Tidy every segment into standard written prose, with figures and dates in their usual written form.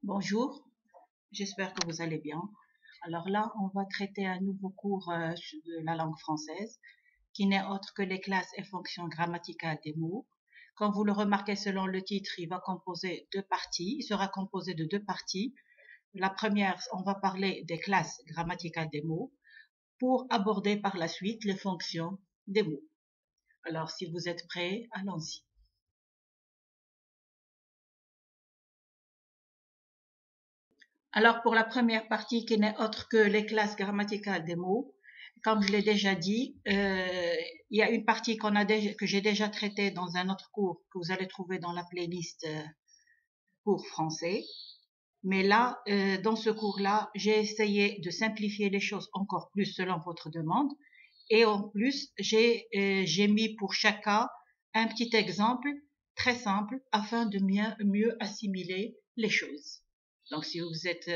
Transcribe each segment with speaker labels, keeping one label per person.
Speaker 1: Bonjour, j'espère que vous allez bien. Alors là, on va traiter un nouveau cours de la langue française qui n'est autre que les classes et fonctions grammaticales des mots. Comme vous le remarquez selon le titre, il va composer deux parties. Il sera composé de deux parties. La première, on va parler des classes grammaticales des mots pour aborder par la suite les fonctions des mots. Alors, si vous êtes prêts, allons-y. Alors, pour la première partie qui n'est autre que les classes grammaticales des mots, comme je l'ai déjà dit, il y a une partie que j'ai déjà traitée dans un autre cours que vous allez trouver dans la playlist cours français. Mais là, dans ce cours-là, j'ai essayé de simplifier les choses encore plus selon votre demande. Et en plus, j'ai mis pour chaque cas un petit exemple très simple afin de mieux assimiler les choses. Donc, si vous êtes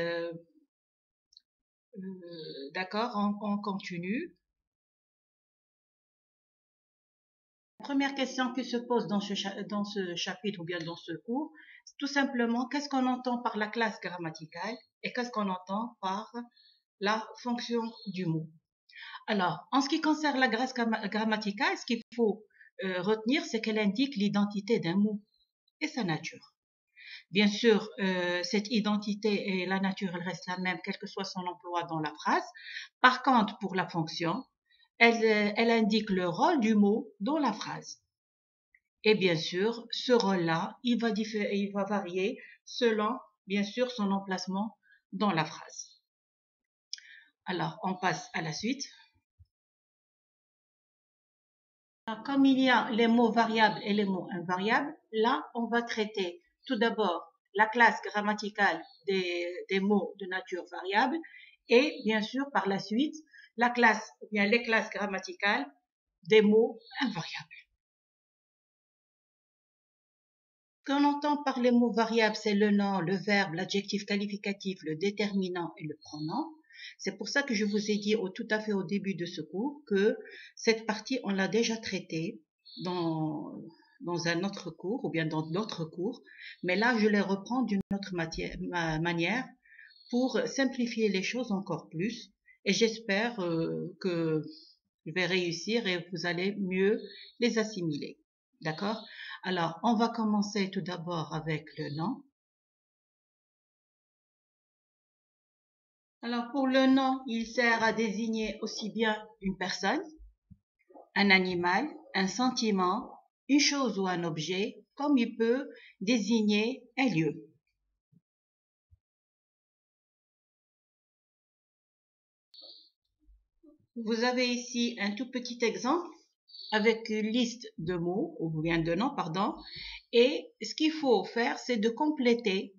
Speaker 1: d'accord, on continue. La première question qui se pose dans ce chapitre ou bien dans ce cours, c'est tout simplement qu'est-ce qu'on entend par la classe grammaticale et qu'est-ce qu'on entend par la fonction du mot. Alors, en ce qui concerne la classe grammaticale, ce qu'il faut retenir, c'est qu'elle indique l'identité d'un mot et sa nature. Bien sûr, cette identité et la nature, elle reste la même, quel que soit son emploi dans la phrase. Par contre, pour la fonction, elle indique le rôle du mot dans la phrase. Et bien sûr, ce rôle-là, il va varier selon, bien sûr, son emplacement dans la phrase. Alors, on passe à la suite. Alors, comme il y a les mots variables et les mots invariables, là, on va traiter tout d'abord la classe grammaticale des mots de nature variable et bien sûr, par la suite, la classe, ou bien les classes grammaticales des mots invariables. Ce qu'on entend par les mots variables, c'est le nom, le verbe, l'adjectif qualificatif, le déterminant et le pronom. C'est pour ça que je vous ai dit tout à fait au début de ce cours que cette partie, on l'a déjà traitée dans un autre cours ou bien dans d'autres cours. Mais là, je les reprends d'une autre manière pour simplifier les choses encore plus. Et j'espère que je vais réussir et vous allez mieux les assimiler. D'accord? Alors, on va commencer tout d'abord avec le nom. Alors, pour le nom, il sert à désigner aussi bien une personne, un animal, un sentiment, une chose ou un objet, comme il peut désigner un lieu. Vous avez ici un tout petit exemple avec une liste de mots, ou bien de noms, pardon, et ce qu'il faut faire, c'est de compléter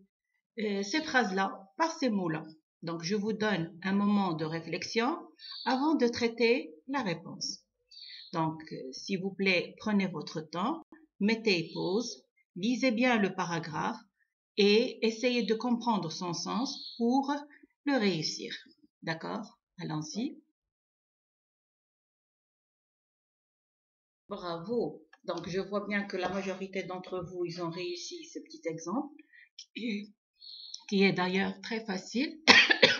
Speaker 1: ces phrases-là par ces mots-là. Donc, je vous donne un moment de réflexion avant de traiter la réponse. Donc, s'il vous plaît, prenez votre temps, mettez pause, lisez bien le paragraphe et essayez de comprendre son sens pour le réussir. D'accord? Allons-y. Bravo. Donc, je vois bien que la majorité d'entre vous, ils ont réussi ce petit exemple, qui est d'ailleurs très facile,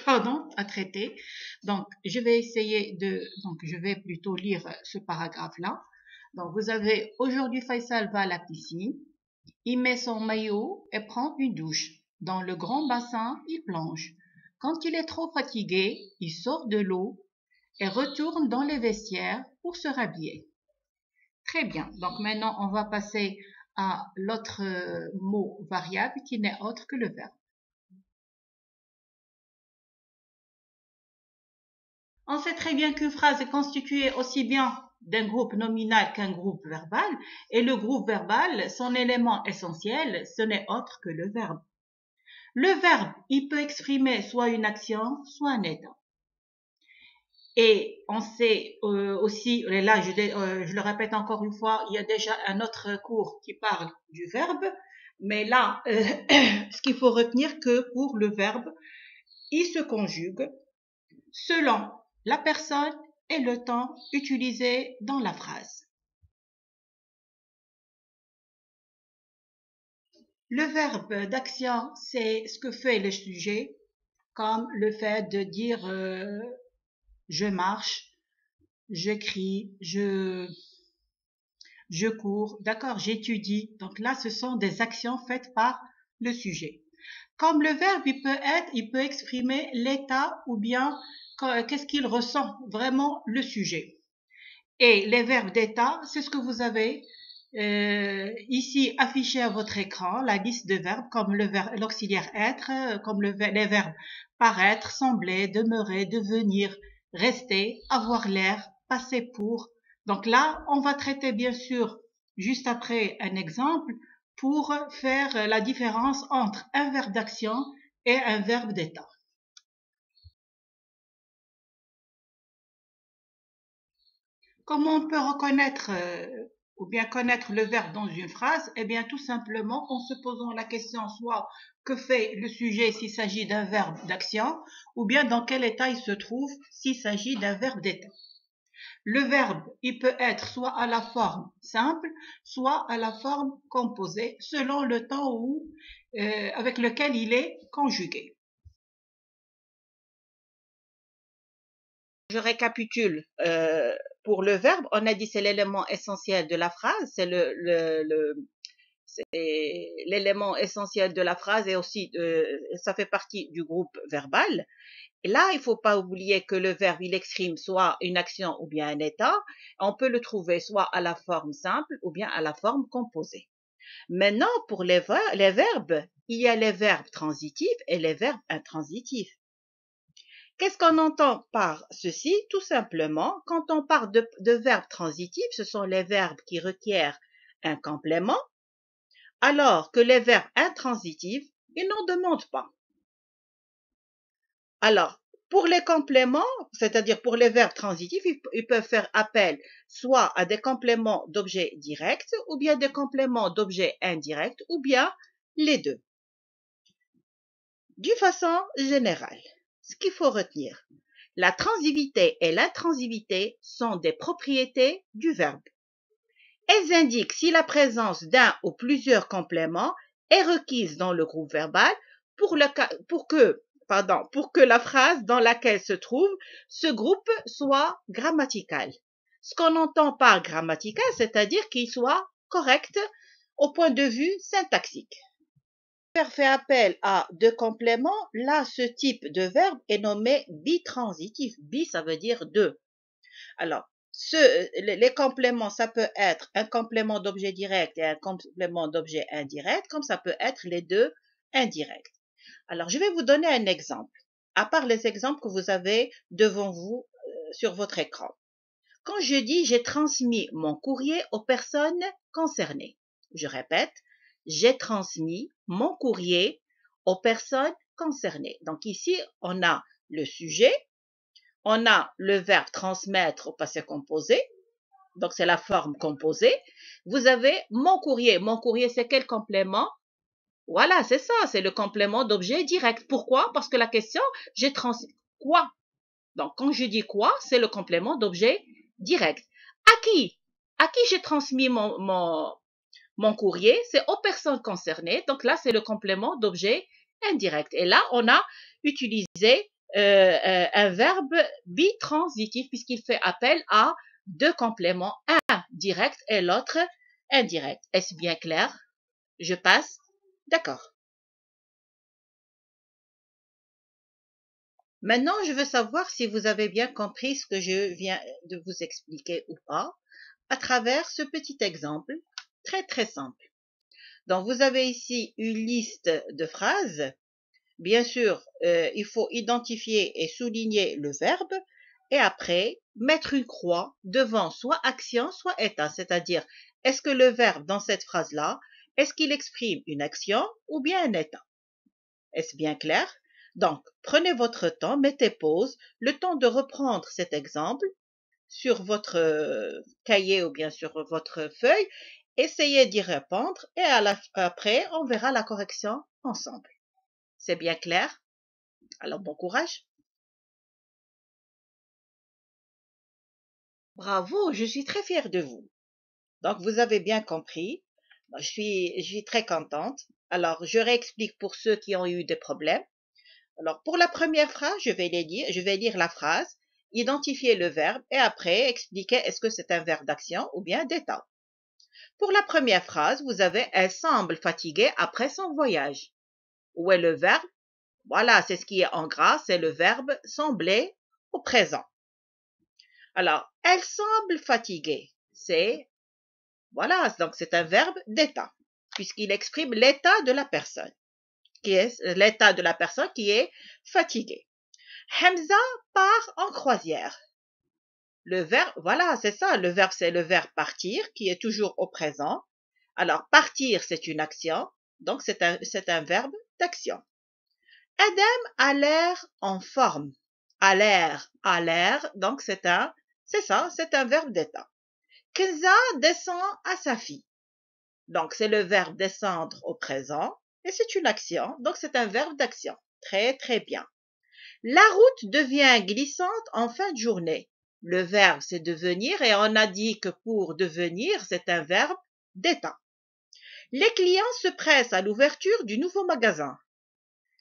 Speaker 1: pardon, à traiter. Donc, je vais plutôt lire ce paragraphe-là. Donc, vous avez, aujourd'hui, Faisal va à la piscine. Il met son maillot et prend une douche. Dans le grand bassin, il plonge. Quand il est trop fatigué, il sort de l'eau et retourne dans les vestiaires pour se rhabiller. Très bien. Donc maintenant, on va passer à l'autre mot variable qui n'est autre que le verbe. On sait très bien qu'une phrase est constituée aussi bien d'un groupe nominal qu'un groupe verbal, et le groupe verbal, son élément essentiel, ce n'est autre que le verbe. Le verbe, il peut exprimer soit une action, soit un état. Et on sait aussi, et là je le répète encore une fois, il y a déjà un autre cours qui parle du verbe, mais là, ce qu'il faut retenir que pour le verbe, il se conjugue selon la personne et le temps utilisé dans la phrase. Le verbe d'action, c'est ce que fait le sujet, comme le fait de dire je marche, je crie, je cours, d'accord, j'étudie. Donc là, ce sont des actions faites par le sujet. Comme le verbe, il peut exprimer l'état ou bien qu'est-ce qu'il ressent vraiment le sujet. Et les verbes d'état, c'est ce que vous avez ici affiché à votre écran, la liste de verbes comme l'auxiliaire être, comme les verbes paraître, sembler, demeurer, devenir, rester, avoir l'air, passer pour. Donc là, on va traiter bien sûr juste après un exemple pour faire la différence entre un verbe d'action et un verbe d'état. Comment on peut reconnaître ou bien connaître le verbe dans une phrase? Eh bien, tout simplement en se posant la question soit que fait le sujet s'il s'agit d'un verbe d'action, ou bien dans quel état il se trouve s'il s'agit d'un verbe d'état. Le verbe, il peut être soit à la forme simple, soit à la forme composée, selon le temps avec lequel il est conjugué. Je récapitule. Pour le verbe, on a dit c'est l'élément essentiel de la phrase, c'est l'élément essentiel de la phrase et aussi ça fait partie du groupe verbal. Et là, il ne faut pas oublier que le verbe, il exprime soit une action ou bien un état. On peut le trouver soit à la forme simple ou bien à la forme composée. Maintenant, pour les verbes, il y a les verbes transitifs et les verbes intransitifs. Qu'est-ce qu'on entend par ceci? Tout simplement, quand on parle de verbes transitifs, ce sont les verbes qui requièrent un complément, alors que les verbes intransitifs, ils n'en demandent pas. Alors, pour les compléments, c'est-à-dire pour les verbes transitifs, ils peuvent faire appel soit à des compléments d'objets directs, ou bien des compléments d'objets indirects, ou bien les deux. D'une façon générale, ce qu'il faut retenir, la transitivité et l'intransitivité sont des propriétés du verbe. Elles indiquent si la présence d'un ou plusieurs compléments est requise dans le groupe verbal pour que la phrase dans laquelle se trouve ce groupe soit grammatical. Ce qu'on entend par grammatical, c'est-à-dire qu'il soit correct au point de vue syntaxique. Verbe fait appel à deux compléments, là, ce type de verbe est nommé bitransitif. Bi, ça veut dire deux. Alors, les compléments, ça peut être un complément d'objet direct et un complément d'objet indirect, comme ça peut être les deux indirects. Alors, je vais vous donner un exemple, à part les exemples que vous avez devant vous sur votre écran. Quand je dis j'ai transmis mon courrier aux personnes concernées, je répète, j'ai transmis mon courrier aux personnes concernées. Donc ici, on a le sujet, on a le verbe transmettre au passé composé, donc c'est la forme composée. Vous avez mon courrier. Mon courrier, c'est quel complément? Voilà, c'est ça, c'est le complément d'objet direct. Pourquoi? Parce que la question, j'ai transmis quoi? Donc quand je dis quoi, c'est le complément d'objet direct. À qui? À qui j'ai transmis mon courrier? C'est aux personnes concernées. Donc là, c'est le complément d'objet indirect. Et là, on a utilisé un verbe bitransitif puisqu'il fait appel à deux compléments, un direct et l'autre indirect. Est-ce bien clair? Je passe? D'accord. Maintenant, je veux savoir si vous avez bien compris ce que je viens de vous expliquer ou pas à travers ce petit exemple très très simple. Donc, vous avez ici une liste de phrases. Bien sûr, il faut identifier et souligner le verbe et après mettre une croix devant soit action, soit état. C'est-à-dire, est-ce que le verbe dans cette phrase-là, est-ce qu'il exprime une action ou bien un état? Est-ce bien clair? Donc, prenez votre temps, mettez pause, le temps de reprendre cet exemple sur votre cahier ou bien sur votre feuille. Essayez d'y répondre et après, on verra la correction ensemble. C'est bien clair? Alors, bon courage. Bravo, je suis très fière de vous. Donc, vous avez bien compris. Je suis très contente. Alors, je réexplique pour ceux qui ont eu des problèmes. Alors, pour la première phrase, je vais lire la phrase, identifier le verbe et après expliquer est-ce que c'est un verbe d'action ou bien d'état. Pour la première phrase, vous avez elle semble fatiguée après son voyage. Où est le verbe? Voilà, c'est ce qui est en gras, c'est le verbe sembler au présent. Alors, elle semble fatiguée. Voilà, donc c'est un verbe d'état, puisqu'il exprime l'état de la personne, qui est fatiguée. Hamza part en croisière. Le verbe, voilà, c'est ça, le verbe, c'est le verbe partir, qui est toujours au présent. Alors, partir, c'est une action, donc c'est un verbe d'action. Adam a l'air en forme. A l'air, donc c'est un verbe d'état. Kenza descend à sa fille. Donc, c'est le verbe descendre au présent et c'est une action, donc c'est un verbe d'action. Très, très bien. La route devient glissante en fin de journée. Le verbe, c'est devenir et on a dit que pour devenir, c'est un verbe d'état. Les clients se pressent à l'ouverture du nouveau magasin.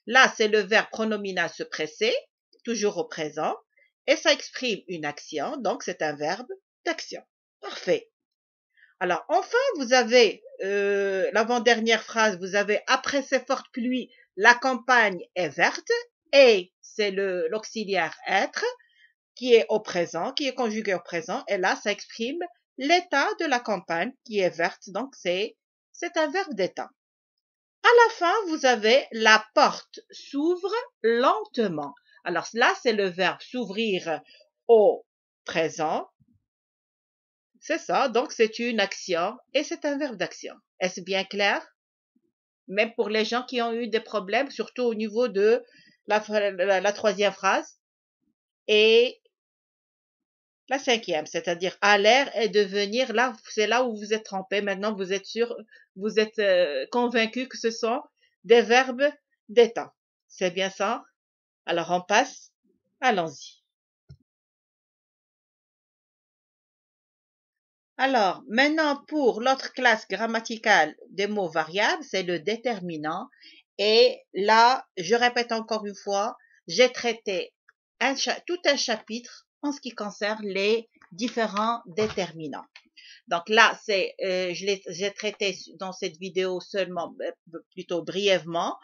Speaker 1: Là, c'est le verbe pronominal se presser, toujours au présent, et ça exprime une action, donc c'est un verbe d'action. Parfait. Alors, enfin, vous avez l'avant-dernière phrase, vous avez après ces fortes pluies, la campagne est verte et c'est l'auxiliaire être qui est au présent, qui est conjugué au présent et là, ça exprime l'état de la campagne qui est verte, donc c'est un verbe d'état. À la fin, vous avez la porte s'ouvre lentement. Alors là, c'est le verbe s'ouvrir au présent. C'est ça, donc c'est une action et c'est un verbe d'action. Est-ce bien clair? Même pour les gens qui ont eu des problèmes, surtout au niveau de la troisième phrase et la cinquième, c'est-à-dire à l'air et devenir, là, c'est là où vous êtes trompé. Maintenant, vous êtes sûr, vous êtes convaincu que ce sont des verbes d'état. C'est bien ça? Alors on passe, allons-y. Alors, maintenant, pour l'autre classe grammaticale des mots variables, c'est le déterminant. Et là, je répète encore une fois, j'ai traité tout un chapitre en ce qui concerne les différents déterminants. Donc là, j'ai traité dans cette vidéo seulement, plutôt brièvement,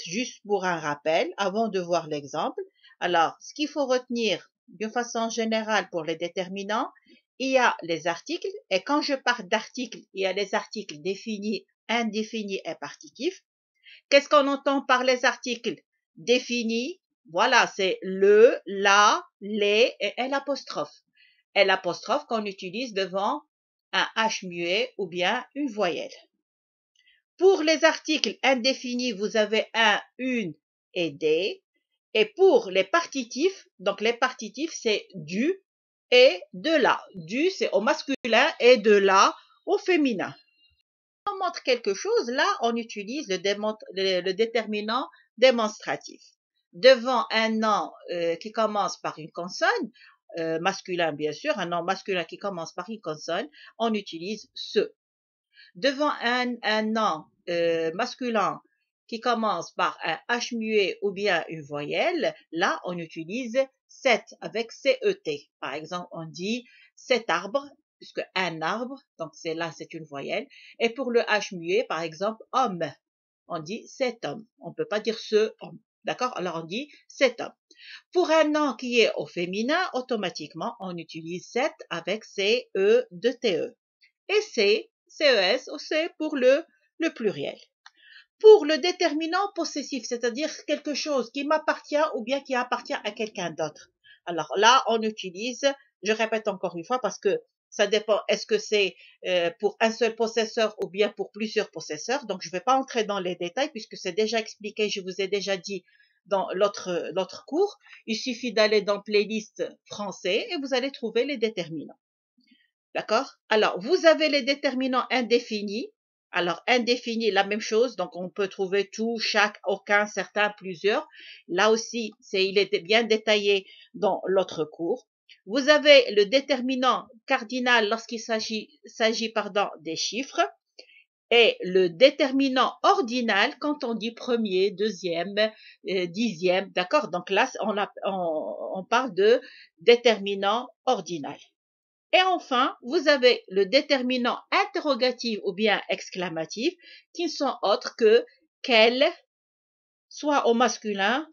Speaker 1: juste pour un rappel, avant de voir l'exemple. Alors, ce qu'il faut retenir de façon générale pour les déterminants, il y a les articles, et quand je parle d'articles, il y a les articles définis, indéfinis et partitifs. Qu'est-ce qu'on entend par les articles définis? Voilà, c'est le, la, les et l'apostrophe. Et l'apostrophe qu'on utilise devant un H muet ou bien une voyelle. Pour les articles indéfinis, vous avez un, une et des. Et pour les partitifs, donc les partitifs, c'est du et de la. Du, c'est au masculin et de la au féminin. On montre quelque chose, là, on utilise le déterminant démonstratif. Devant un nom qui commence par une consonne, masculin bien sûr, un nom masculin qui commence par une consonne, on utilise ce. Devant un nom masculin qui commence par un H muet ou bien une voyelle, là, on utilise cet avec CET. Par exemple, on dit cet arbre, puisque un arbre, donc c'est une voyelle. Et pour le H muet, par exemple, homme, on dit cet homme. On ne peut pas dire ce homme. D'accord? Alors, on dit cet homme. Pour un nom qui est au féminin, automatiquement, on utilise cet avec CE de TE. Et CES, c'est pour le pluriel. Pour le déterminant possessif, c'est-à-dire quelque chose qui m'appartient ou bien qui appartient à quelqu'un d'autre. Alors là, on utilise, je répète encore une fois parce que ça dépend, est-ce que c'est pour un seul possesseur ou bien pour plusieurs possesseurs. Donc, je ne vais pas entrer dans les détails puisque c'est déjà expliqué, je vous ai déjà dit dans l'autre cours. Il suffit d'aller dans playlist français et vous allez trouver les déterminants. D'accord? Alors, vous avez les déterminants indéfinis. Alors, indéfinis, la même chose. Donc, on peut trouver tout, chaque, aucun, certains, plusieurs. Là aussi, il est bien détaillé dans l'autre cours. Vous avez le déterminant cardinal lorsqu'il s'agit des chiffres.
Speaker 2: Et le déterminant ordinal quand on dit premier, deuxième, dixième, d'accord? Donc là, on parle de déterminant ordinal. Et enfin, vous avez le déterminant interrogatif ou bien exclamatif qui ne sont autres que quel, soit au masculin,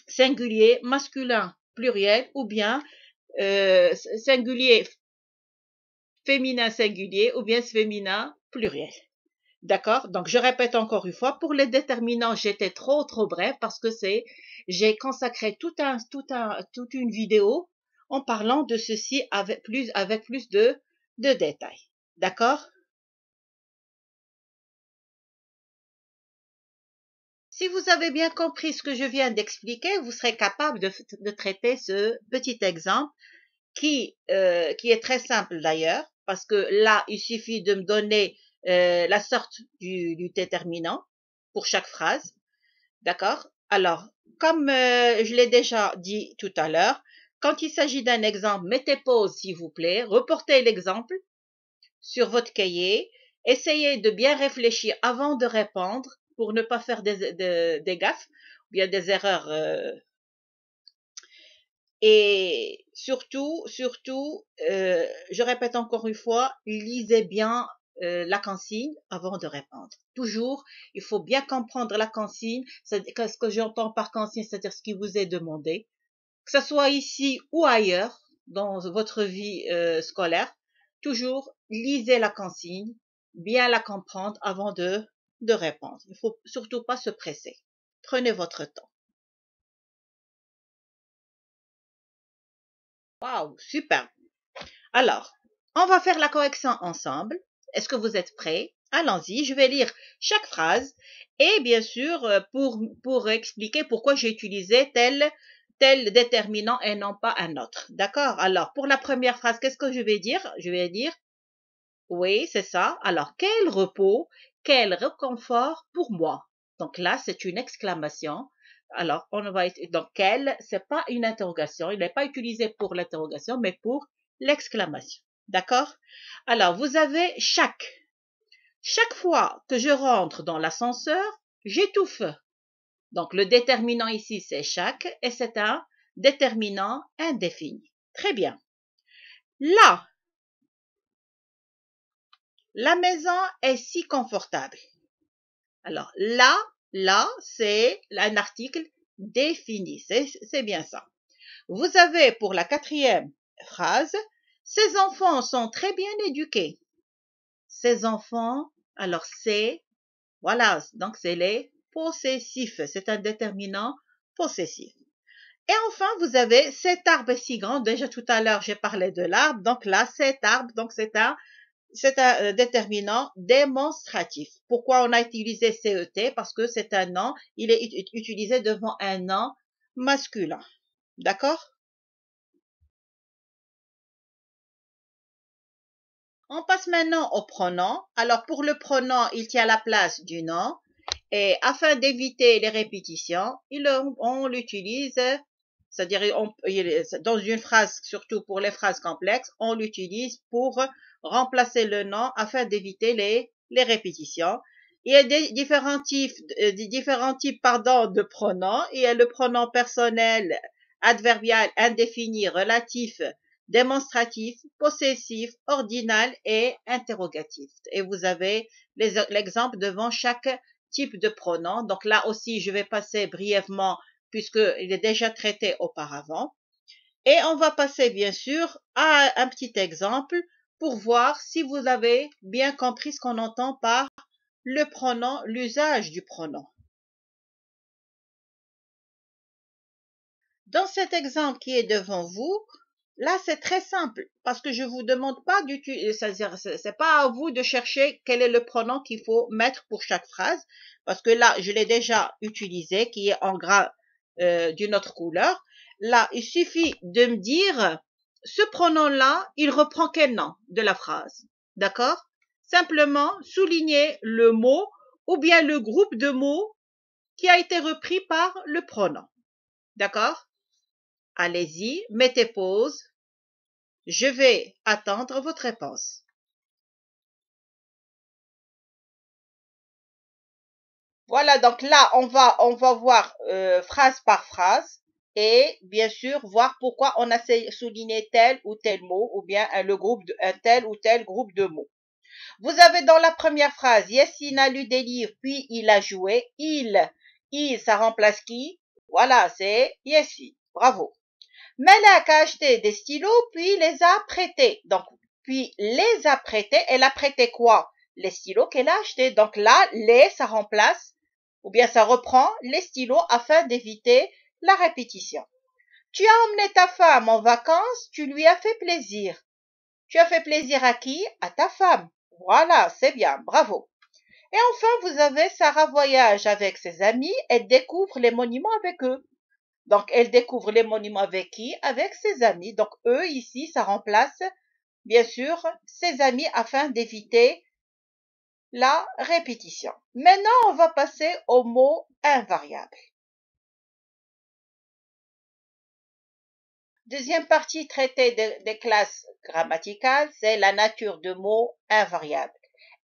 Speaker 2: singulier, masculin, pluriel ou bien singulier, féminin, singulier ou bien féminin, pluriel. D'accord? Donc, je répète encore une fois, pour les déterminants, j'étais trop bref parce que j'ai consacré toute une vidéo en parlant de ceci avec plus de détails. D'accord? Si vous avez bien compris ce que je viens d'expliquer, vous serez capable de traiter ce petit exemple qui est très simple d'ailleurs, parce que là, il suffit de me donner la sorte du déterminant pour chaque phrase. D'accord? Alors, comme je l'ai déjà dit tout à l'heure, quand il s'agit d'un exemple, mettez pause s'il vous plaît, reportez l'exemple sur votre cahier, essayez de bien réfléchir avant de répondre pour ne pas faire des gaffes ou bien des erreurs. Et surtout, je répète encore une fois, lisez bien la consigne avant de répondre. Toujours, il faut bien comprendre la consigne. Ce que j'entends par consigne, c'est-à-dire ce qui vous est demandé, que ce soit ici ou ailleurs dans votre vie scolaire. Toujours, lisez la consigne, bien la comprendre avant de répondre. Il faut surtout pas se presser. Prenez votre temps. Waouh, super. Alors, on va faire la correction ensemble. Est-ce que vous êtes prêts? Allons-y, je vais lire chaque phrase et bien sûr pour expliquer pourquoi j'ai utilisé tel déterminant et non pas un autre. D'accord? Alors, pour la première phrase, qu'est-ce que je vais dire? Je vais dire, oui, c'est ça. Alors, quel repos, quel réconfort pour moi. Donc là, c'est une exclamation. Alors, donc quel, c'est pas une interrogation. Il n'est pas utilisé pour l'interrogation, mais pour l'exclamation. D'accord? Alors, vous avez chaque. Chaque fois que je rentre dans l'ascenseur, j'étouffe. Donc, le déterminant ici, c'est chaque et c'est un déterminant indéfini. Très bien. Là, la maison est si confortable. Alors, là, c'est un article défini. C'est bien ça. Vous avez pour la quatrième phrase, ces enfants sont très bien éduqués. Ces enfants, alors voilà, donc c'est les possessifs. C'est un déterminant possessif. Et enfin, vous avez cet arbre est si grand. Déjà tout à l'heure, j'ai parlé de l'arbre. Donc là, cet arbre, donc c'est un déterminant démonstratif. Pourquoi on a utilisé CET? Parce que c'est un nom, il est utilisé devant un nom masculin. D'accord? On passe maintenant au pronom. Alors pour le pronom, il tient la place du nom. Et afin d'éviter les répétitions, on l'utilise, c'est-à-dire dans une phrase, surtout pour les phrases complexes, on l'utilise pour remplacer le nom afin d'éviter les répétitions. Il y a différents types de pronoms. Il y a le pronom personnel, adverbial, indéfini, relatif, démonstratif, possessif, ordinal et interrogatif. Et vous avez l'exemple devant chaque type de pronom. Donc là aussi, je vais passer brièvement puisqu'il est déjà traité auparavant. Et on va passer bien sûr à un petit exemple pour voir si vous avez bien compris ce qu'on entend par le pronom, l'usage du pronom. Dans cet exemple qui est devant vous, là c'est très simple parce que je vous demande pas d'utiliser, c'est pas à vous de chercher quel est le pronom qu'il faut mettre pour chaque phrase parce que là je l'ai déjà utilisé qui est en gras d'une autre couleur. Là, il suffit de me dire ce pronom-là, il reprend quel nom de la phrase. D'accord? Simplement souligner le mot ou bien le groupe de mots qui a été repris par le pronom. D'accord? Allez-y, mettez pause. Je vais attendre votre réponse. Voilà, donc là, on va voir phrase par phrase et bien sûr voir pourquoi on a souligné tel ou tel mot ou bien un tel ou tel groupe de mots. Vous avez dans la première phrase, Yassine a lu des livres, puis il a joué. Ça remplace qui? Voilà, c'est Yassine. Bravo. Malak a acheté des stylos, puis les a prêtés. Donc, puis les a prêtés. Elle a prêté quoi? Les stylos qu'elle a achetés. Donc là, ça remplace, ou bien ça reprend les stylos afin d'éviter la répétition. Tu as emmené ta femme en vacances, tu lui as fait plaisir. Tu as fait plaisir à qui? À ta femme. Voilà, c'est bien, bravo. Et enfin, vous avez Sarah voyage avec ses amis, elle découvre les monuments avec eux. Donc, elle découvre les monuments avec qui? Avec ses amis. Donc, eux, ici, ça remplace, bien sûr, ses amis afin d'éviter la répétition. Maintenant, on va passer au mot invariable. Deuxième partie traitée des classes grammaticales, c'est la nature de mots invariables.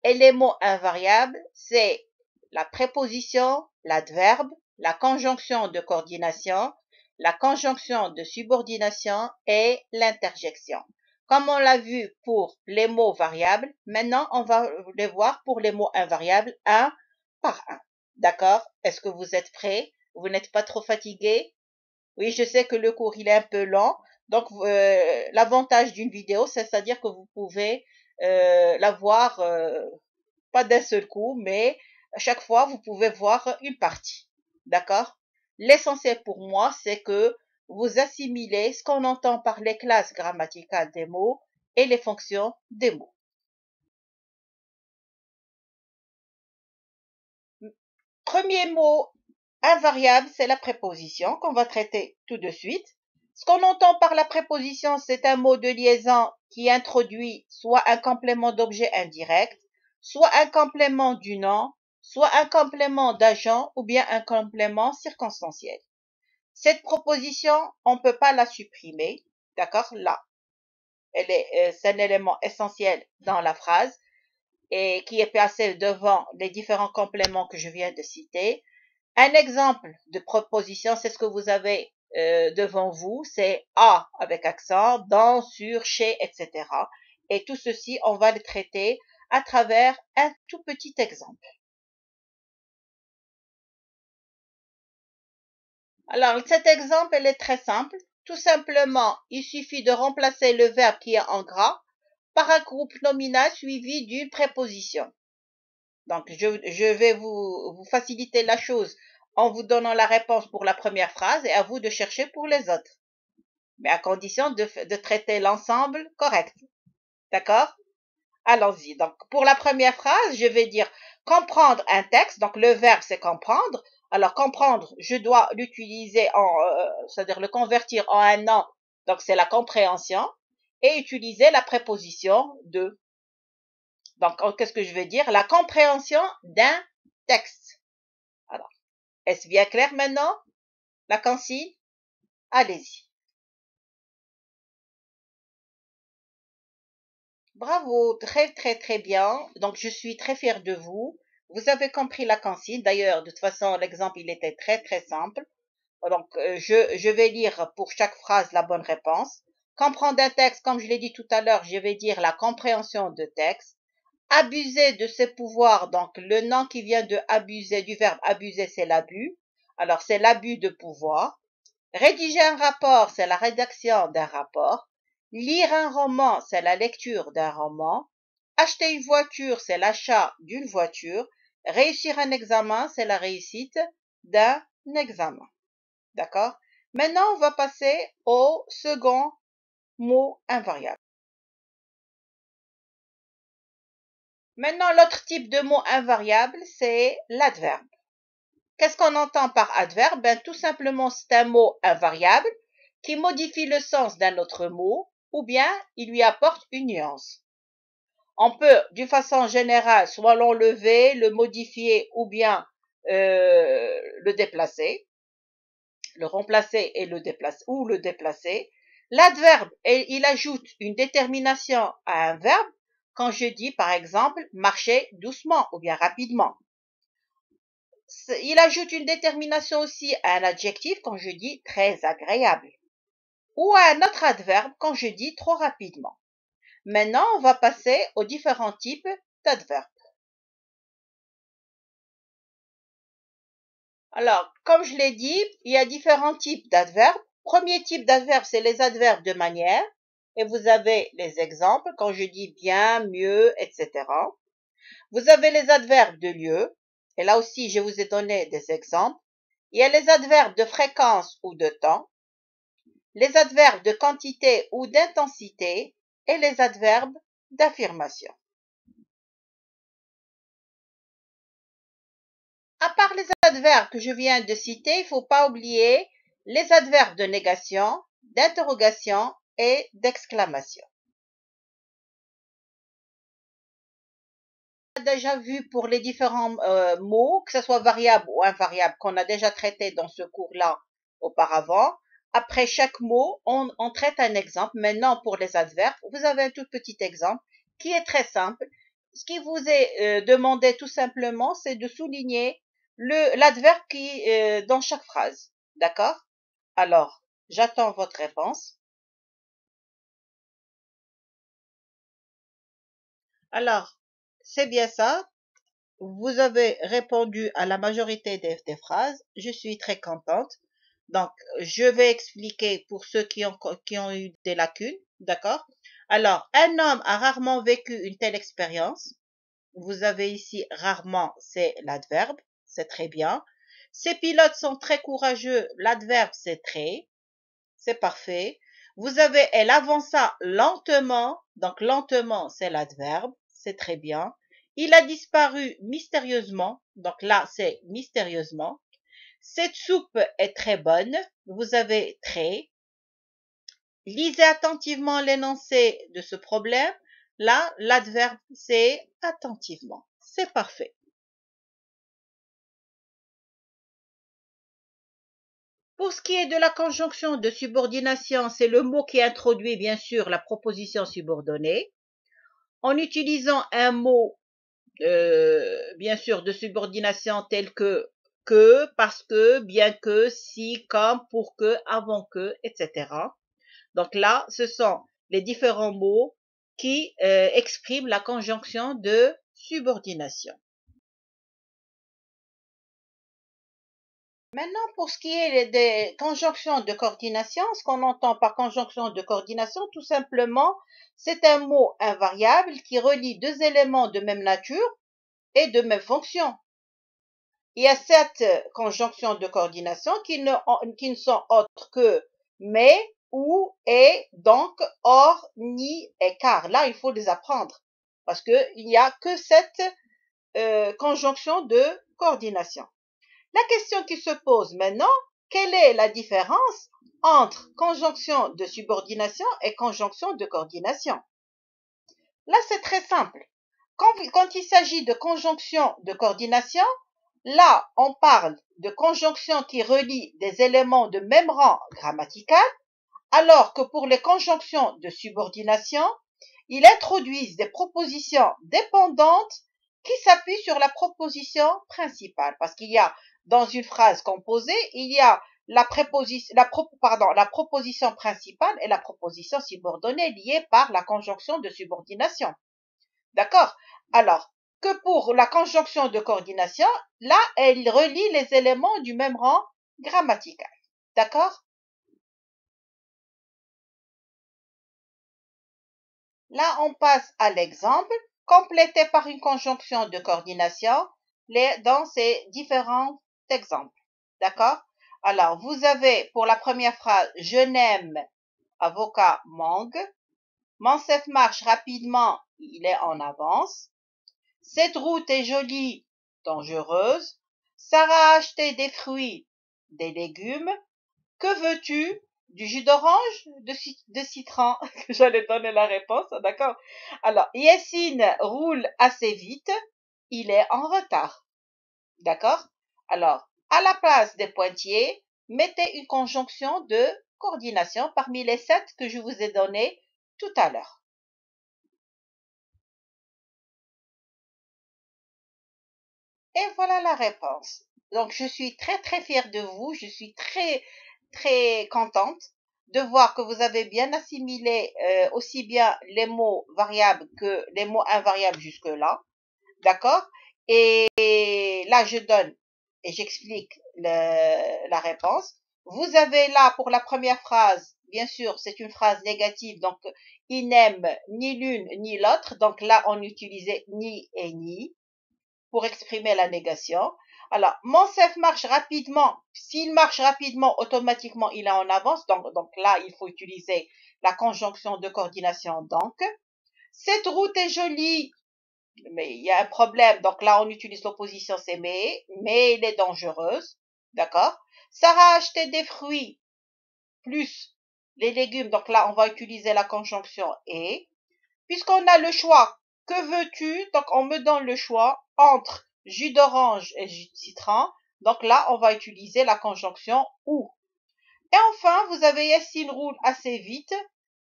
Speaker 2: Et les mots invariables, c'est la préposition, l'adverbe, la conjonction de coordination, la conjonction de subordination et l'interjection. Comme on l'a vu pour les mots variables, maintenant on va les voir pour les mots invariables un par un. D'accord? Est-ce que vous êtes prêts? Vous n'êtes pas trop fatigués? Oui, je sais que le cours il est un peu lent, donc l'avantage d'une vidéo, c'est-à-dire que vous pouvez la voir pas d'un seul coup, mais à chaque fois vous pouvez voir une partie. D'accord? L'essentiel pour moi, c'est que vous assimilez ce qu'on entend par les classes grammaticales des mots et les fonctions des mots. Premier mot invariable, c'est la préposition qu'on va traiter tout de suite. Ce qu'on entend par la préposition, c'est un mot de liaison qui introduit soit un complément d'objet indirect, soit un complément du nom, soit un complément d'agent ou bien un complément circonstanciel. Cette proposition, on ne peut pas la supprimer, d'accord? Là, c'est un élément essentiel dans la phrase et qui est placé devant les différents compléments que je viens de citer. Un exemple de proposition, c'est ce que vous avez devant vous, c'est à avec accent, dans, sur, chez, etc. Et tout ceci, on va le traiter à travers un tout petit exemple. Alors, cet exemple, il est très simple. Tout simplement, il suffit de remplacer le verbe qui est en gras par un groupe nominal suivi d'une préposition. Donc, je vais vous faciliter la chose en vous donnant la réponse pour la première phrase et à vous de chercher pour les autres. Mais à condition de traiter l'ensemble correct. D'accord? Allons-y. Donc, pour la première phrase, je vais dire comprendre un texte. Donc, le verbe, c'est comprendre. Alors, comprendre, je dois l'utiliser c'est-à-dire le convertir en un nom. Donc, c'est la compréhension. Et utiliser la préposition de. Donc, qu'est-ce que je vais dire? La compréhension d'un texte. Alors, est-ce bien clair maintenant? La consigne? Allez-y. Bravo, très très très bien. Donc je suis très fière de vous. Vous avez compris la consigne. D'ailleurs, de toute façon, l'exemple il était très très simple. Donc je vais lire pour chaque phrase la bonne réponse. Comprendre un texte, comme je l'ai dit tout à l'heure, je vais dire la compréhension de texte. Abuser de ses pouvoirs, donc le nom qui vient de abuser, du verbe abuser, c'est l'abus. Alors c'est l'abus de pouvoir. Rédiger un rapport, c'est la rédaction d'un rapport. Lire un roman, c'est la lecture d'un roman. Acheter une voiture, c'est l'achat d'une voiture. Réussir un examen, c'est la réussite d'un examen. D'accord? Maintenant, on va passer au second mot invariable. Maintenant, l'autre type de mot invariable, c'est l'adverbe. Qu'est-ce qu'on entend par adverbe? Ben, tout simplement, c'est un mot invariable qui modifie le sens d'un autre mot ou bien il lui apporte une nuance. On peut, d'une façon générale, soit l'enlever, le modifier ou bien le déplacer, le remplacer et le déplacer ou le déplacer. L'adverbe, il ajoute une détermination à un verbe quand je dis par exemple marcher doucement ou bien rapidement. il ajoute une détermination aussi à un adjectif quand je dis très agréable ou à un autre adverbe quand je dis trop rapidement. Maintenant, on va passer aux différents types d'adverbes. Alors, comme je l'ai dit, il y a différents types d'adverbes. Premier type d'adverbe, c'est les adverbes de manière. Et vous avez les exemples quand je dis bien, mieux, etc. Vous avez les adverbes de lieu. Et là aussi, je vous ai donné des exemples. Il y a les adverbes de fréquence ou de temps, les adverbes de quantité ou d'intensité et les adverbes d'affirmation. À part les adverbes que je viens de citer, il ne faut pas oublier les adverbes de négation, d'interrogation et d'exclamation. On a déjà vu pour les différents mots, que ce soit variable ou invariable, qu'on a déjà traité dans ce cours-là auparavant. Après chaque mot, on traite un exemple. Maintenant, pour les adverbes, vous avez un tout petit exemple qui est très simple. Ce qui vous est demandé tout simplement, c'est de souligner l'adverbe qui dans chaque phrase. D'accord? Alors, j'attends votre réponse. Alors, c'est bien ça. Vous avez répondu à la majorité des phrases. Je suis très contente. Donc, je vais expliquer pour ceux qui ont eu des lacunes. D'accord? Alors, un homme a rarement vécu une telle expérience. Vous avez ici rarement, c'est l'adverbe. C'est très bien. Ces pilotes sont très courageux. L'adverbe, c'est très. C'est parfait. Vous avez, elle avança lentement. Donc, lentement, c'est l'adverbe. C'est très bien. Il a disparu mystérieusement. Donc là, c'est mystérieusement. Cette soupe est très bonne. Vous avez très. Lisez attentivement l'énoncé de ce problème. Là, l'adverbe, c'est attentivement. C'est parfait. Pour ce qui est de la conjonction de subordination, c'est le mot qui introduit bien sûr la proposition subordonnée. En utilisant un mot, bien sûr, de subordination tel que, parce que, bien que, si, comme, pour que, avant que, etc. Donc là, ce sont les différents mots qui expriment la conjonction de subordination. Maintenant, pour ce qui est des conjonctions de coordination, ce qu'on entend par conjonction de coordination, tout simplement, c'est un mot invariable qui relie deux éléments de même nature et de même fonction. Il y a cette conjonctions de coordination qui ne sont autres que mais, ou, et, donc, or, ni et car. Là, il faut les apprendre parce qu'il n'y a que cette conjonction de coordination. La question qui se pose maintenant, quelle est la différence entre conjonction de subordination et conjonction de coordination? Là, c'est très simple. Quand il s'agit de conjonction de coordination, là, on parle de conjonction qui relie des éléments de même rang grammatical, alors que pour les conjonctions de subordination, ils introduisent des propositions dépendantes qui s'appuient sur la proposition principale. Parce qu'il y a, dans une phrase composée, il y a la proposition principale et la proposition subordonnée liées par la conjonction de subordination. D'accord? Alors, que pour la conjonction de coordination, là, elle relie les éléments du même rang grammatical. D'accord? Là, on passe à l'exemple, complété par une conjonction de coordination dans ces différents exemples. D'accord? Alors, vous avez pour la première phrase, je n'aime, avocat mangue. Mansef marche rapidement, il est en avance. Cette route est jolie, dangereuse. Sarah a acheté des fruits, des légumes. Que veux-tu? Du jus d'orange, de citron? J'allais donner la réponse, d'accord? Alors, Yessine roule assez vite, il est en retard. D'accord? Alors, à la place des pointillés, mettez une conjonction de coordination parmi les 7 que je vous ai donnés tout à l'heure. Et voilà la réponse. Donc, je suis très, très fière de vous. Je suis très, très contente de voir que vous avez bien assimilé aussi bien les mots variables que les mots invariables jusque-là. D'accord? Et là, je donne et j'explique la réponse. Vous avez là, pour la première phrase, bien sûr, c'est une phrase négative, donc il n'aime ni l'une ni l'autre. Donc là, on utilisait ni et ni pour exprimer la négation. Alors, Monsef marche rapidement. S'il marche rapidement, automatiquement, il est en avance. Donc là, il faut utiliser la conjonction de coordination donc. Cette route est jolie, mais il y a un problème. Donc là, on utilise l'opposition c'est mais elle est dangereuse. D'accord? Sarah a acheté des fruits plus les légumes. Donc là, on va utiliser la conjonction et. Puisqu'on a le choix, que veux-tu? Donc on me donne le choix entre jus d'orange et jus de citron. Donc là, on va utiliser la conjonction ou. Et enfin, vous avez Yassine roule assez vite.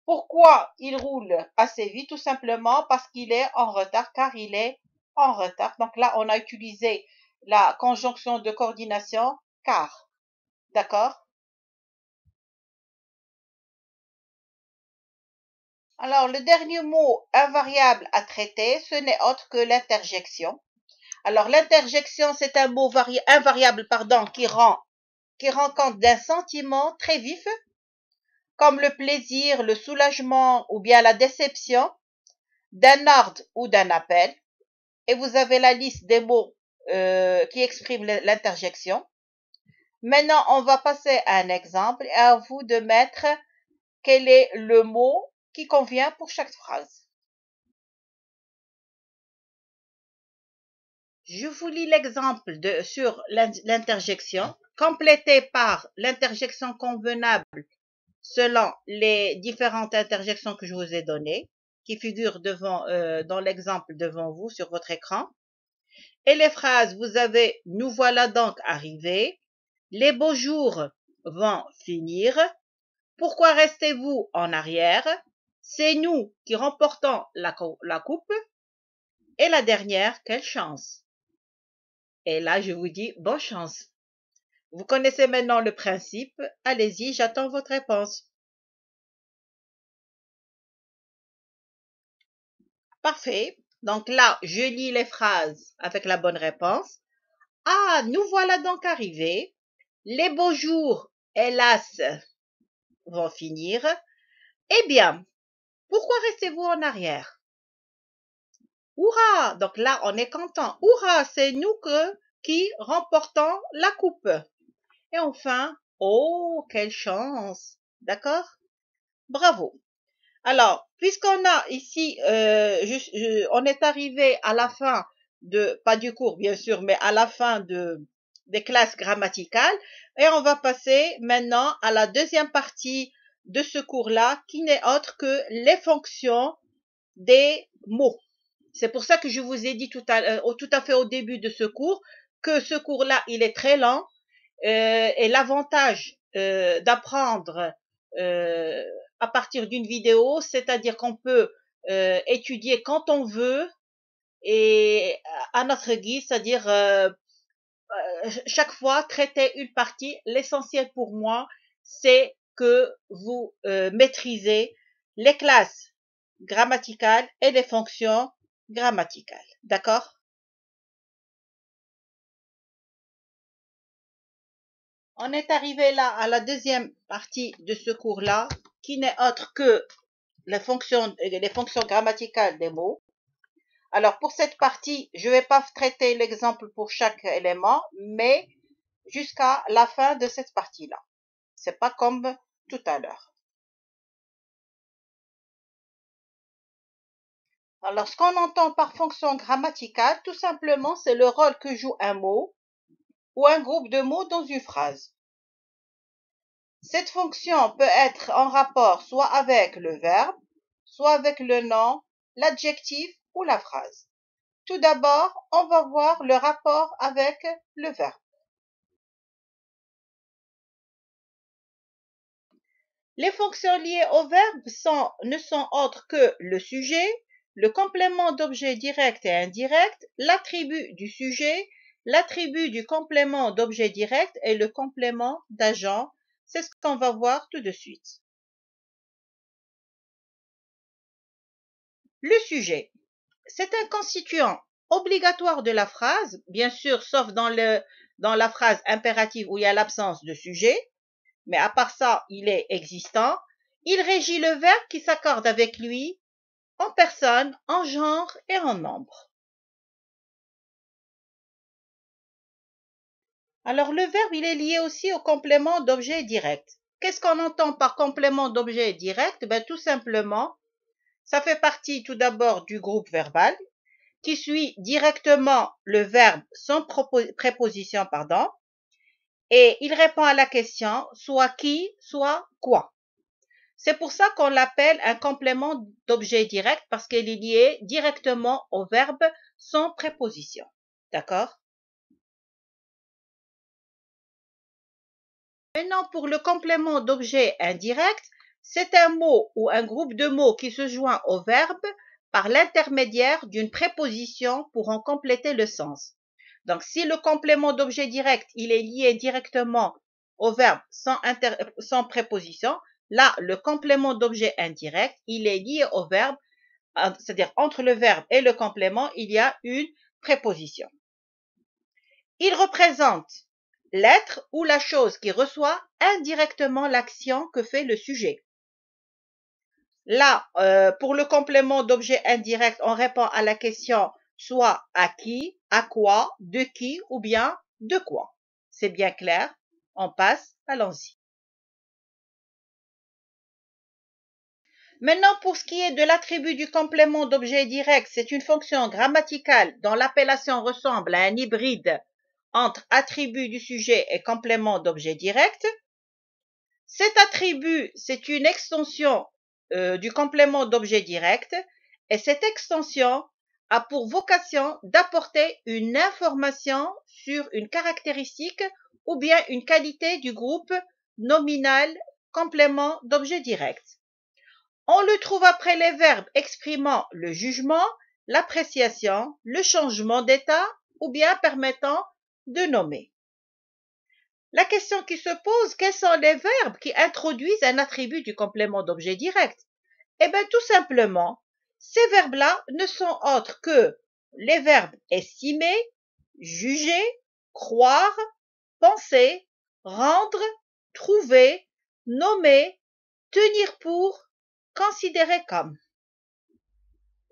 Speaker 2: Pourquoi il roule assez vite? Tout simplement parce qu'il est en retard, car il est en retard. Donc là, on a utilisé la conjonction de coordination car. D'accord? Alors, le dernier mot invariable à traiter, ce n'est autre que l'interjection. Alors, l'interjection, c'est un mot invariable qui rend compte d'un sentiment très vif, comme le plaisir, le soulagement ou bien la déception, d'un ordre ou d'un appel. Et vous avez la liste des mots qui expriment l'interjection. Maintenant, on va passer à un exemple et à vous de mettre quel est le mot qui convient pour chaque phrase. Je vous lis l'exemple sur l'interjection, complété par l'interjection convenable selon les différentes interjections que je vous ai données, qui figurent dans l'exemple devant vous sur votre écran. Et les phrases, vous avez « Nous voilà donc arrivés »,« Les beaux jours vont finir »,« Pourquoi restez-vous en arrière ?»« C'est nous qui remportons la coupe » et la dernière « Quelle chance !» Et là, je vous dis bonne chance. Vous connaissez maintenant le principe. Allez-y, j'attends votre réponse. Parfait. Donc là, je lis les phrases avec la bonne réponse. Ah, nous voilà donc arrivés. Les beaux jours, hélas, vont finir. Eh bien, pourquoi restez-vous en arrière? Hurrah! Donc là, on est content. Hurrah! C'est nous qui remportons la coupe. Et enfin, oh, quelle chance! D'accord? Bravo. Alors, puisqu'on a ici, on est arrivé à la fin pas du cours bien sûr, mais à la fin des classes grammaticales, et on va passer maintenant à la deuxième partie de ce cours-là, qui n'est autre que les fonctions des mots. C'est pour ça que je vous ai dit tout à fait au début de ce cours, que ce cours-là, il est très lent, et l'avantage d'apprendre à partir d'une vidéo, c'est-à-dire qu'on peut étudier quand on veut et à notre guise, c'est-à-dire chaque fois traiter une partie. L'essentiel pour moi, c'est que vous maîtrisez les classes grammaticales et les fonctions grammaticales. D'accord? On est arrivé là à la deuxième partie de ce cours-là, qui n'est autre que les fonctions grammaticales des mots. Alors, pour cette partie, je ne vais pas traiter l'exemple pour chaque élément, mais jusqu'à la fin de cette partie-là. C'est pas comme tout à l'heure. Alors, ce qu'on entend par fonction grammaticale, tout simplement, c'est le rôle que joue un mot ou un groupe de mots dans une phrase. Cette fonction peut être en rapport soit avec le verbe, soit avec le nom, l'adjectif ou la phrase. Tout d'abord, on va voir le rapport avec le verbe. Les fonctions liées au verbe ne sont autres que le sujet, le complément d'objet direct et indirect, l'attribut du sujet l'attribut du complément d'objet direct et le complément d'agent. C'est ce qu'on va voir tout de suite. Le sujet, c'est un constituant obligatoire de la phrase, bien sûr, sauf dans la phrase impérative où il y a l'absence de sujet, mais à part ça, il est existant. Il régit le verbe qui s'accorde avec lui en personne, en genre et en nombre. Alors, le verbe, il est lié aussi au complément d'objet direct. Qu'est-ce qu'on entend par complément d'objet direct? Ben, tout simplement, ça fait partie tout d'abord du groupe verbal qui suit directement le verbe sans préposition, et il répond à la question soit qui, soit quoi. C'est pour ça qu'on l'appelle un complément d'objet direct parce qu'il est lié directement au verbe sans préposition. D'accord? Maintenant, pour le complément d'objet indirect, c'est un mot ou un groupe de mots qui se joint au verbe par l'intermédiaire d'une préposition pour en compléter le sens. Donc, si le complément d'objet direct, il est lié directement au verbe sans préposition, là, le complément d'objet indirect, il est lié au verbe, c'est-à-dire entre le verbe et le complément, il y a une préposition. Il représente l'être ou la chose qui reçoit indirectement l'action que fait le sujet. Là, pour le complément d'objet indirect, on répond à la question soit à qui, à quoi, de qui ou bien de quoi. C'est bien clair? On passe, allons-y. Maintenant, pour ce qui est de l'attribut du complément d'objet direct, c'est une fonction grammaticale dont l'appellation ressemble à un hybride entre attribut du sujet et complément d'objet direct. Cet attribut, c'est une extension du complément d'objet direct et cette extension a pour vocation d'apporter une information sur une caractéristique ou bien une qualité du groupe nominal complément d'objet direct. On le trouve après les verbes exprimant le jugement, l'appréciation, le changement d'état ou bien permettant de nommer. La question qui se pose, quels sont les verbes qui introduisent un attribut du complément d'objet direct? Eh bien, tout simplement, ces verbes-là ne sont autres que les verbes estimer, juger, croire, penser, rendre, trouver, nommer, tenir pour, considérer comme.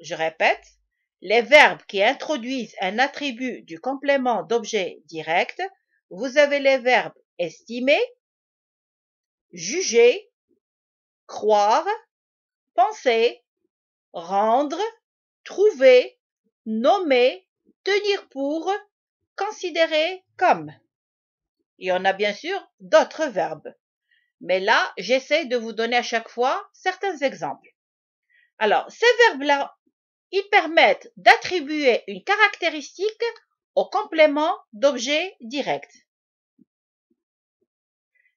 Speaker 2: Je répète, les verbes qui introduisent un attribut du complément d'objet direct, vous avez les verbes estimer, juger, croire, penser, rendre, trouver, nommer, tenir pour, considérer comme. Il y en a bien sûr d'autres verbes. Mais là, j'essaie de vous donner à chaque fois certains exemples. Alors, ces verbes-là, ils permettent d'attribuer une caractéristique au complément d'objet direct.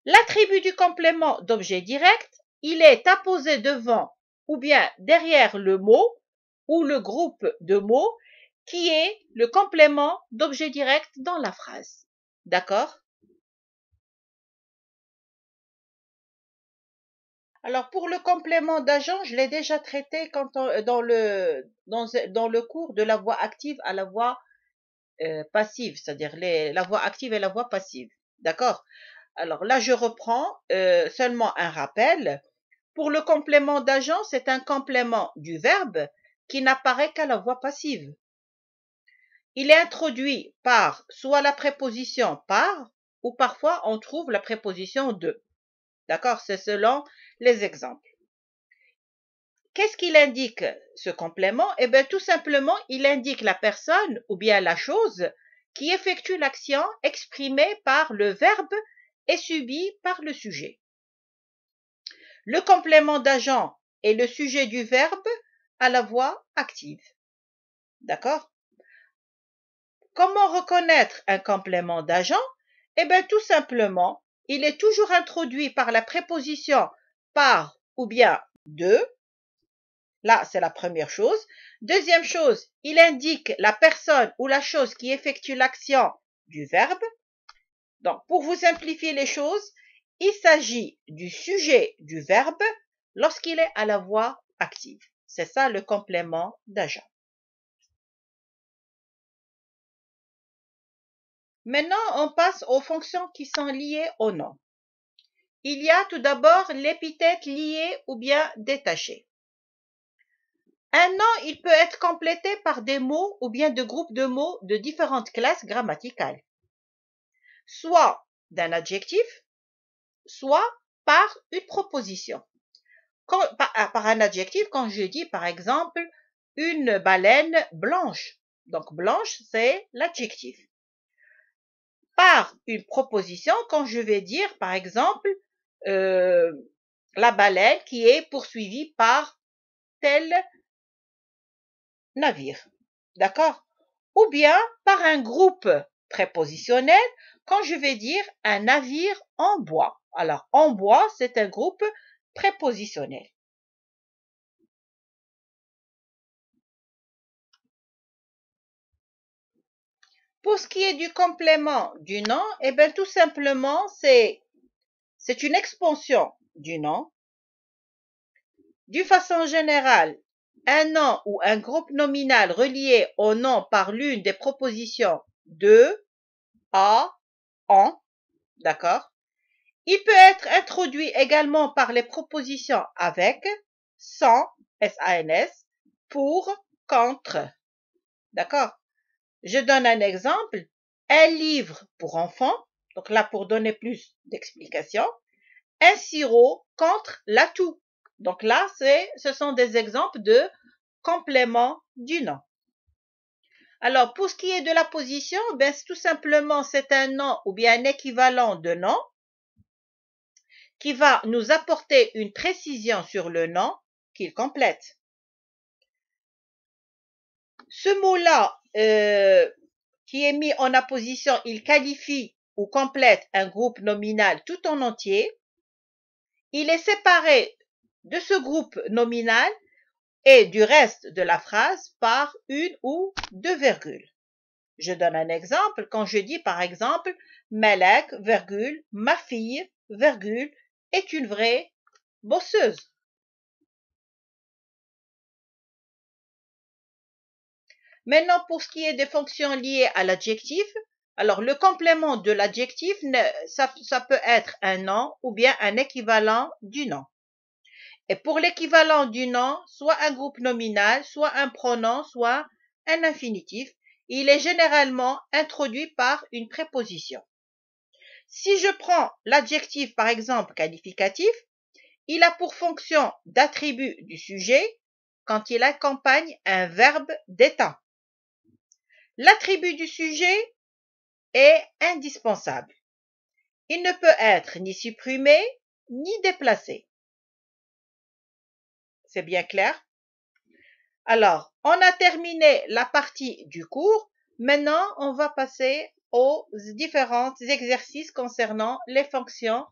Speaker 2: L'attribut du complément d'objet direct, il est apposé devant ou bien derrière le mot ou le groupe de mots qui est le complément d'objet direct dans la phrase. D'accord? Alors, pour le complément d'agent, je l'ai déjà traité dans le cours de la voix active à la voix passive, c'est-à-dire la voix active et la voix passive. D'accord? Alors là, je reprends seulement un rappel. Pour le complément d'agent, c'est un complément du verbe qui n'apparaît qu'à la voix passive. Il est introduit par soit la préposition par ou parfois on trouve la préposition de. D'accord? C'est selon les exemples. Qu'est-ce qu'il indique ce complément? Eh bien, tout simplement, il indique la personne ou bien la chose qui effectue l'action exprimée par le verbe et subie par le sujet. Le complément d'agent est le sujet du verbe à la voix active. D'accord? Comment reconnaître un complément d'agent? Eh bien, tout simplement, il est toujours introduit par la préposition par ou bien de. Là, c'est la première chose. Deuxième chose, il indique la personne ou la chose qui effectue l'action du verbe. Donc, pour vous simplifier les choses, il s'agit du sujet du verbe lorsqu'il est à la voix active. C'est ça le complément d'agent. Maintenant, on passe aux fonctions qui sont liées au nom. Il y a tout d'abord l'épithète lié ou bien détaché. Un nom, il peut être complété par des mots ou bien de groupes de mots de différentes classes grammaticales, soit d'un adjectif, soit par une proposition. Par un adjectif, quand je dis par exemple une baleine blanche, donc blanche c'est l'adjectif. Par une proposition, quand je vais dire par exemple la baleine qui est poursuivie par tel navire, d'accord? Ou bien par un groupe prépositionnel quand je vais dire un navire en bois. Alors, en bois, c'est un groupe prépositionnel. Pour ce qui est du complément du nom, eh bien, tout simplement, c'est une expansion du nom. D'une façon générale, un nom ou un groupe nominal relié au nom par l'une des propositions de, à, en, d'accord? Il peut être introduit également par les propositions avec, sans, S-A-N-S, pour, contre, d'accord? Je donne un exemple, un livre pour enfants, donc là pour donner plus d'explications, un sirop contre l'atout. Donc là, ce sont des exemples de complément du nom. Alors, pour ce qui est de la position, ben, tout simplement, c'est un nom ou bien un équivalent de nom qui va nous apporter une précision sur le nom qu'il complète. Ce mot-là, qui est mis en apposition, il qualifie ou complète un groupe nominal tout en entier. Il est séparé de ce groupe nominal et du reste de la phrase par une ou deux virgules. Je donne un exemple. Quand je dis par exemple Melek, virgule, ma fille, virgule, est une vraie bosseuse. Maintenant, pour ce qui est des fonctions liées à l'adjectif, alors le complément de l'adjectif, ça peut être un nom ou bien un équivalent du nom. Et pour l'équivalent du nom, soit un groupe nominal, soit un pronom, soit un infinitif, il est généralement introduit par une préposition. Si je prends l'adjectif, par exemple, qualificatif, il a pour fonction d'attribut du sujet quand il accompagne un verbe d'état. L'attribut du sujet est indispensable. Il ne peut être ni supprimé ni déplacé. C'est bien clair? Alors, on a terminé la partie du cours. Maintenant, on va passer aux différents exercices concernant les fonctions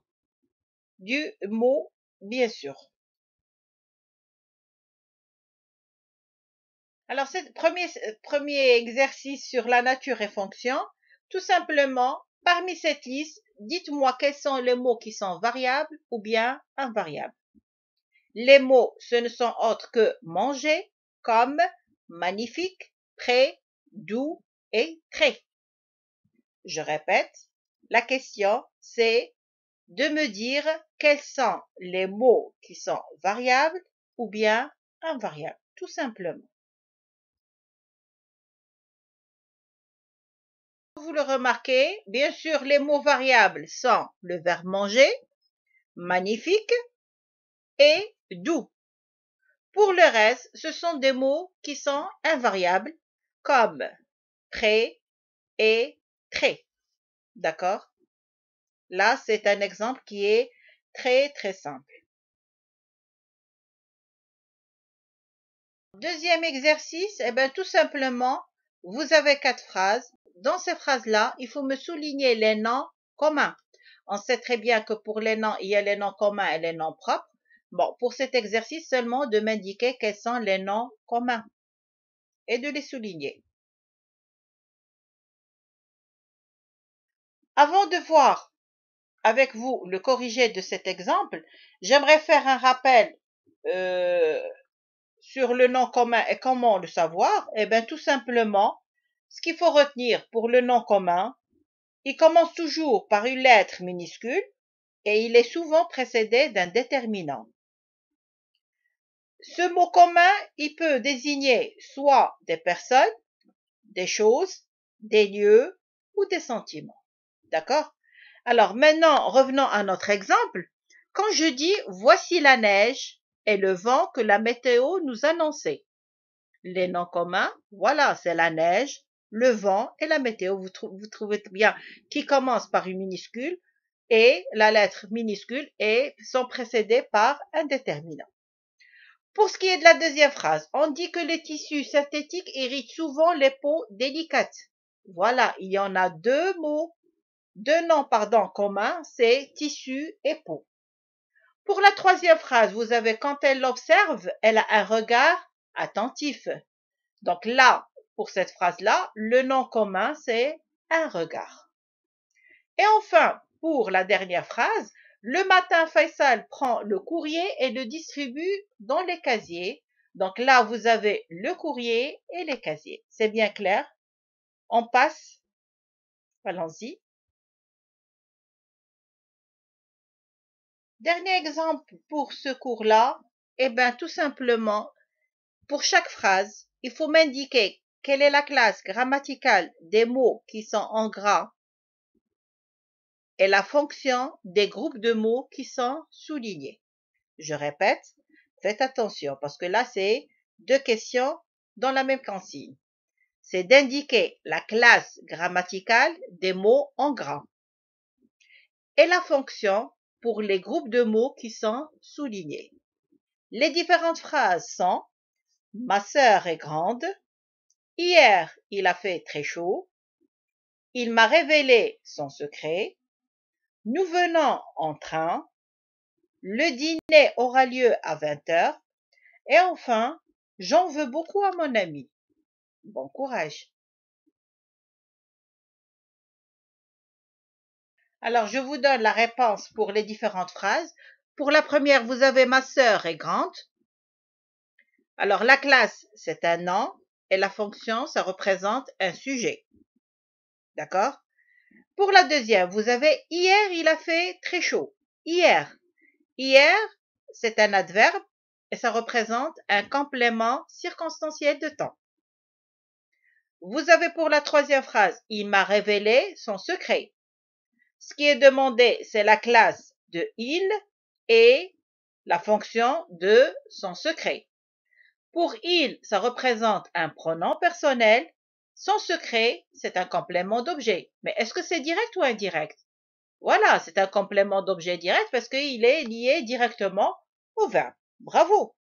Speaker 2: du mot, bien sûr. Alors, c'est premier exercice sur la nature et fonction. Tout simplement, parmi cette liste, dites-moi quels sont les mots qui sont variables ou bien invariables. Les mots, ce ne sont autres que manger, comme, magnifique, prêt, doux et très. Je répète, la question, c'est de me dire quels sont les mots qui sont variables ou bien invariables, tout simplement. Vous le remarquez, bien sûr, les mots variables sont le verbe manger, magnifique et doux. Pour le reste, ce sont des mots qui sont invariables, comme prêt et très. D'accord? Là, c'est un exemple qui est très, très simple. Deuxième exercice, eh bien, tout simplement, vous avez 4 phrases. Dans ces phrases-là, il faut me souligner les noms communs. On sait très bien que pour les noms, il y a les noms communs et les noms propres. Bon, pour cet exercice, seulement de m'indiquer quels sont les noms communs et de les souligner. Avant de voir avec vous le corrigé de cet exemple, j'aimerais faire un rappel euh, sur le nom commun et comment le savoir. Eh bien, tout simplement, ce qu'il faut retenir pour le nom commun, il commence toujours par une lettre minuscule et il est souvent précédé d'un déterminant. Ce mot commun, il peut désigner soit des personnes, des choses, des lieux ou des sentiments. D'accord? Alors maintenant, revenons à notre exemple. Quand je dis voici la neige et le vent que la météo nous annonçait. Les noms communs, voilà, c'est la neige, le vent et la météo. Vous trouvez bien qui commence par une minuscule et la lettre minuscule et sont précédés par un déterminant. Pour ce qui est de la deuxième phrase, on dit que les tissus synthétiques irritent souvent les peaux délicates. Voilà, il y en a deux noms, communs, c'est tissu et peau. Pour la troisième phrase, vous avez quand elle l'observe, elle a un regard attentif. Donc là, pour cette phrase-là, le nom commun, c'est un regard. Et enfin, pour la dernière phrase, le matin, Faisal prend le courrier et le distribue dans les casiers. Donc là, vous avez le courrier et les casiers. C'est bien clair? On passe. Allons-y. Dernier exemple pour ce cours-là, eh bien, tout simplement, pour chaque phrase, il faut m'indiquer quelle est la classe grammaticale des mots qui sont en gras et la fonction des groupes de mots qui sont soulignés. Je répète, faites attention parce que là, c'est deux questions dans la même consigne. C'est d'indiquer la classe grammaticale des mots en gras et la fonction pour les groupes de mots qui sont soulignés. Les différentes phrases sont ma sœur est grande, hier il a fait très chaud, il m'a révélé son secret, nous venons en train, le dîner aura lieu à 20h et enfin, j'en veux beaucoup à mon ami. Bon courage. Alors, je vous donne la réponse pour les différentes phrases. Pour la première, vous avez ma sœur est grande. Alors, la classe, c'est un nom et la fonction, ça représente un sujet. D'accord? Pour la deuxième, vous avez hier, il a fait très chaud. Hier. Hier, c'est un adverbe et ça représente un complément circonstanciel de temps. Vous avez pour la troisième phrase, il m'a révélé son secret. Ce qui est demandé, c'est la classe de il et la fonction de son secret. Pour il, ça représente un pronom personnel. Son secret, c'est un complément d'objet. Mais est-ce que c'est direct ou indirect? Voilà, c'est un complément d'objet direct parce qu'il est lié directement au verbe. Bravo.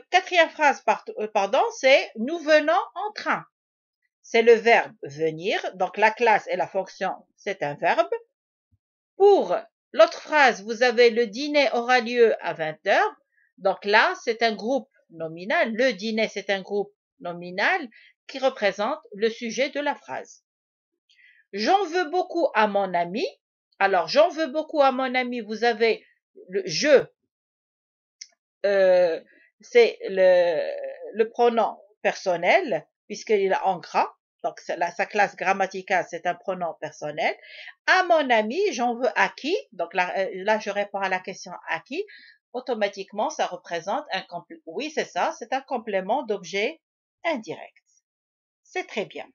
Speaker 2: Quatrième phrase, c'est nous venons en train. C'est le verbe venir, donc la classe et la fonction, c'est un verbe. Pour l'autre phrase, vous avez le dîner aura lieu à 20h. Donc là, c'est un groupe nominal. Le dîner, c'est un groupe nominal qui représente le sujet de la phrase. J'en veux beaucoup à mon ami. Alors, j'en veux beaucoup à mon ami, vous avez le je, c'est le pronom personnel, puisqu'il est en gras. Donc, sa classe grammaticale, c'est un pronom personnel. À mon ami, j'en veux à qui? Donc là, je réponds à la question à qui. Automatiquement, ça représente oui, c'est ça, c'est un complément d'objet indirect. C'est très bien.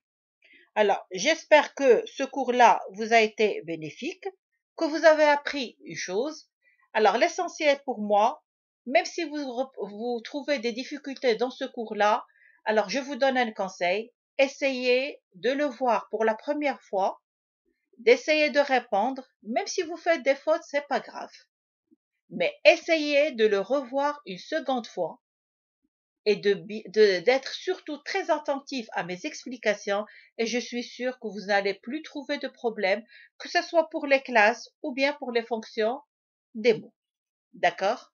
Speaker 2: Alors, j'espère que ce cours-là vous a été bénéfique, que vous avez appris une chose. Alors, l'essentiel pour moi, même si vous trouvez des difficultés dans ce cours-là, alors je vous donne un conseil. Essayez de le voir pour la première fois, d'essayer de répondre, même si vous faites des fautes, c'est pas grave. Mais essayez de le revoir une seconde fois et d'être surtout très attentif à mes explications et je suis sûre que vous n'allez plus trouver de problème, que ce soit pour les classes ou bien pour les fonctions des mots. D'accord?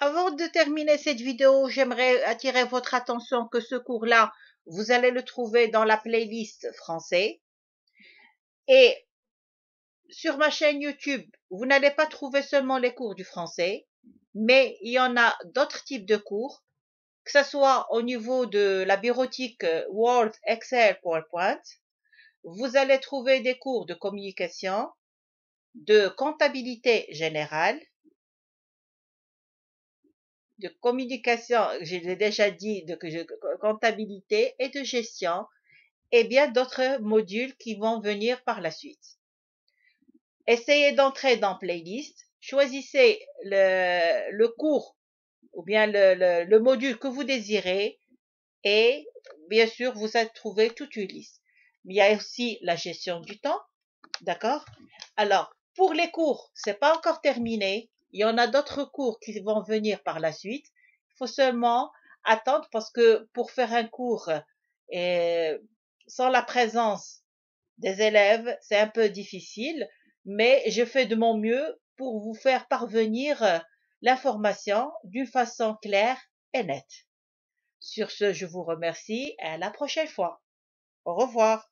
Speaker 2: Avant de terminer cette vidéo, j'aimerais attirer votre attention que ce cours-là, vous allez le trouver dans la playlist français. Et sur ma chaîne YouTube, vous n'allez pas trouver seulement les cours du français, mais il y en a d'autres types de cours, que ce soit au niveau de la bureautique Word, Excel, PowerPoint. Vous allez trouver des cours de communication, de comptabilité générale, de communication, je l'ai déjà dit, de comptabilité et de gestion, et bien d'autres modules qui vont venir par la suite. Essayez d'entrer dans playlist, choisissez le cours ou bien le module que vous désirez et bien sûr vous allez trouver toute une liste. Mais il y a aussi la gestion du temps, d'accord? Alors, pour les cours, c'est pas encore terminé. Il y en a d'autres cours qui vont venir par la suite. Il faut seulement attendre parce que pour faire un cours sans la présence des élèves, c'est un peu difficile, mais je fais de mon mieux pour vous faire parvenir l'information d'une façon claire et nette. Sur ce, je vous remercie et à la prochaine fois. Au revoir.